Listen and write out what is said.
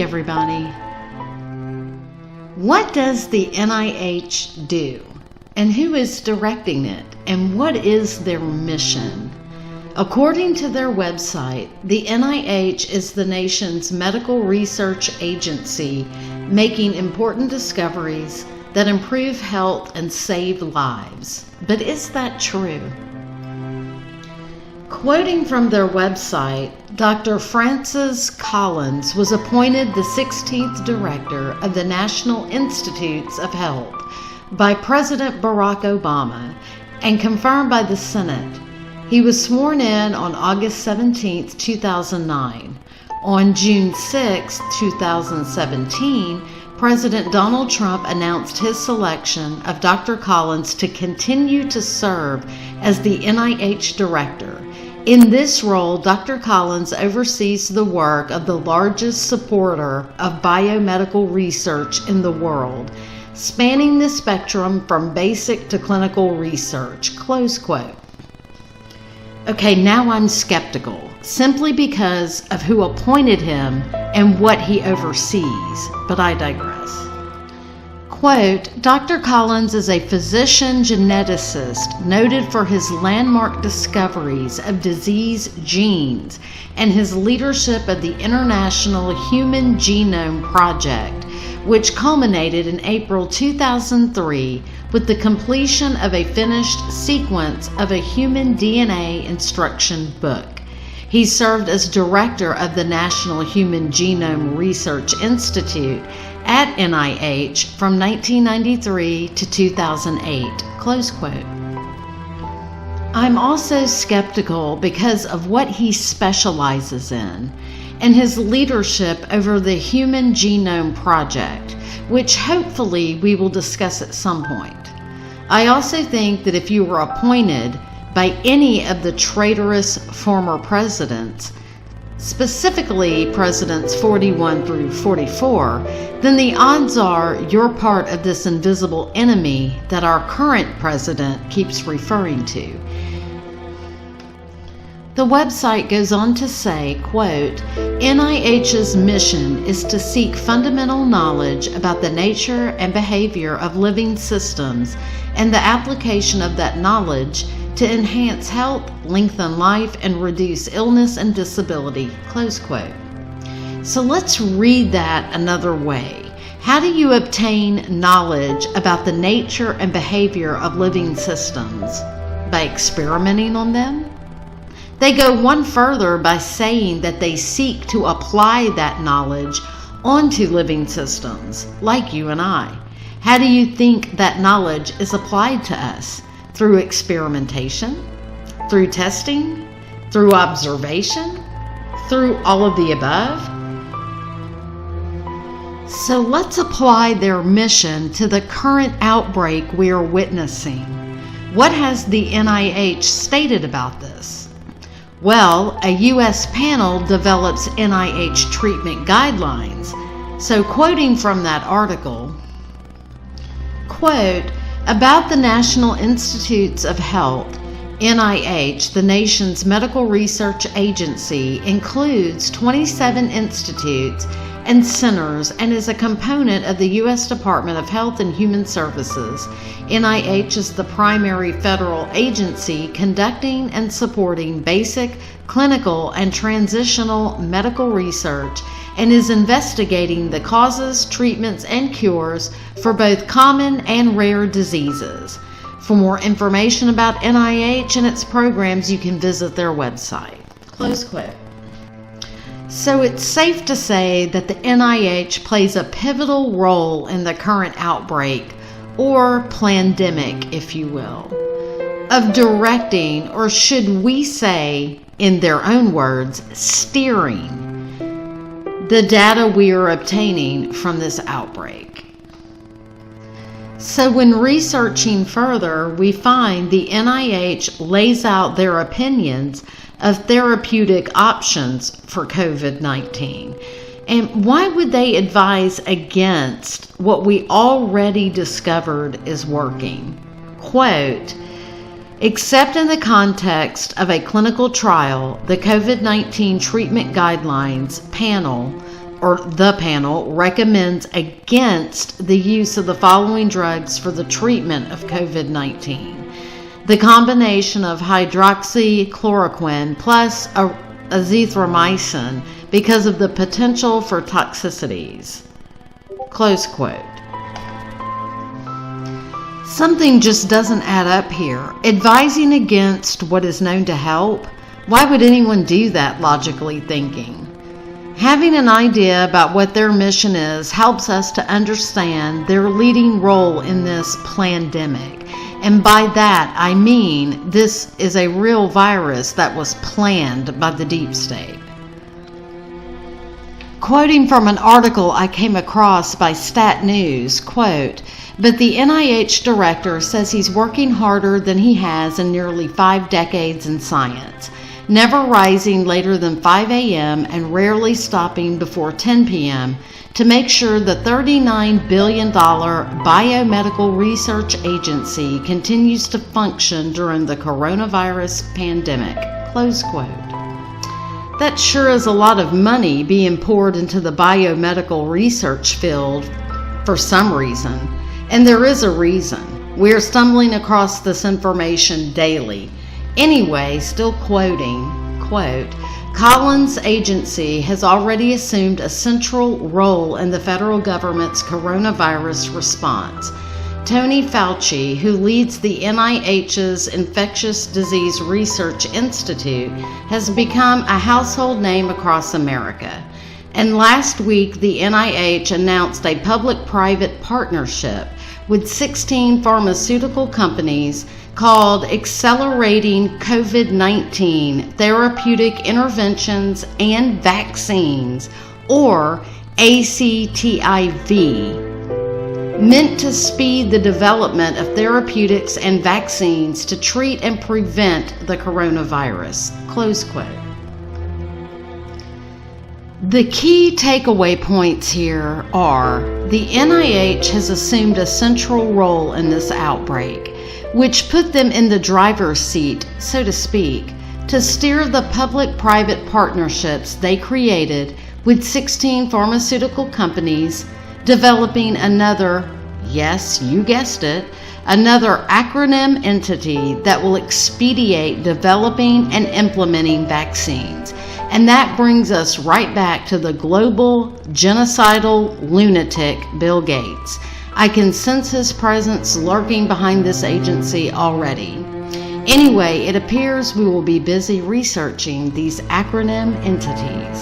everybody. What does the NIH do? And who is directing it? And what is their mission? According to their website, the NIH is the nation's medical research agency making important discoveries that improve health and save lives. But is that true? Quoting from their website, Dr. Francis Collins was appointed the 16th director of the National Institutes of Health by President Barack Obama and confirmed by the Senate. He was sworn in on August 17, 2009. On June 6, 2017, President Donald Trump announced his selection of Dr. Collins to continue to serve as the NIH director. In this role, Dr. Collins oversees the work of the largest supporter of biomedical research in the world, spanning the spectrum from basic to clinical research, close quote. Okay, now I'm skeptical, simply because of who appointed him and what he oversees, but I digress. Quote, Dr. Collins is a physician geneticist noted for his landmark discoveries of disease genes and his leadership of the International Human Genome Project, which culminated in April 2003 with the completion of a finished sequence of a human DNA instruction book. He served as director of the National Human Genome Research Institute at NIH from 1993 to 2008, close quote. I'm also skeptical because of what he specializes in and his leadership over the Human Genome Project, which hopefully we will discuss at some point. I also think that if you were appointed by any of the traitorous former presidents, specifically Presidents 41 through 44, then the odds are you're part of this invisible enemy that our current president keeps referring to. The website goes on to say, quote, NIH's mission is to seek fundamental knowledge about the nature and behavior of living systems and the application of that knowledge to enhance health, lengthen life, and reduce illness and disability, close quote. So let's read that another way. How do you obtain knowledge about the nature and behavior of living systems? By experimenting on them? They go one further by saying that they seek to apply that knowledge onto living systems, like you and I. How do you think that knowledge is applied to us? Through experimentation? Through testing? Through observation? Through all of the above? So let's apply their mission to the current outbreak we are witnessing. What has the NIH stated about this? Well, a U.S. panel develops NIH treatment guidelines. So quoting from that article, quote, about the National Institutes of Health, NIH, the nation's medical research agency, includes 27 institutes and centers and is a component of the U.S. Department of Health and Human Services. NIH is the primary federal agency conducting and supporting basic, clinical, and transitional medical research and is investigating the causes, treatments, and cures for both common and rare diseases. For more information about NIH and its programs, you can visit their website. Close quote. So it's safe to say that the NIH plays a pivotal role in the current outbreak, or plandemic, if you will, of directing, or should we say, in their own words, steering the data we are obtaining from this outbreak. So when researching further, we find the NIH lays out their opinions of therapeutic options for COVID-19. And why would they advise against what we already discovered is working? Quote, except in the context of a clinical trial, the COVID-19 treatment guidelines panel the panel recommends against the use of the following drugs for the treatment of COVID-19. The combination of hydroxychloroquine plus azithromycin because of the potential for toxicities. Close quote. Something just doesn't add up here. Advising against what is known to help? Why would anyone do that, logically thinking? Having an idea about what their mission is helps us to understand their leading role in this plandemic. And by that, I mean this is a real virus that was planned by the deep state. Quoting from an article I came across by Stat News, quote, "But the NIH director says he's working harder than he has in nearly 5 decades in science, never rising later than 5 a.m. and rarely stopping before 10 p.m. to make sure the $39 billion biomedical research agency continues to function during the coronavirus pandemic." Close quote. That sure is a lot of money being poured into the biomedical research field for some reason. And there is a reason. We're stumbling across this information daily. Anyway, still quoting, quote, "Collins' agency has already assumed a central role in the federal government's coronavirus response. Tony Fauci, who leads the NIH's Infectious Disease Research Institute, has become a household name across America. And last week, the NIH announced a public-private partnership with 16 pharmaceutical companies called Accelerating COVID-19 Therapeutic Interventions and Vaccines, or ACTIV, meant to speed the development of therapeutics and vaccines to treat and prevent the coronavirus." Close quote. The key takeaway points here are the NIH has assumed a central role in this outbreak, which put them in the driver's seat, so to speak, to steer the public-private partnerships they created with 16 pharmaceutical companies, developing another, yes, you guessed it, another acronym entity that will expedite developing and implementing vaccines. And that brings us right back to the global genocidal lunatic Bill Gates. I can sense his presence lurking behind this agency already. Anyway, it appears we will be busy researching these acronym entities.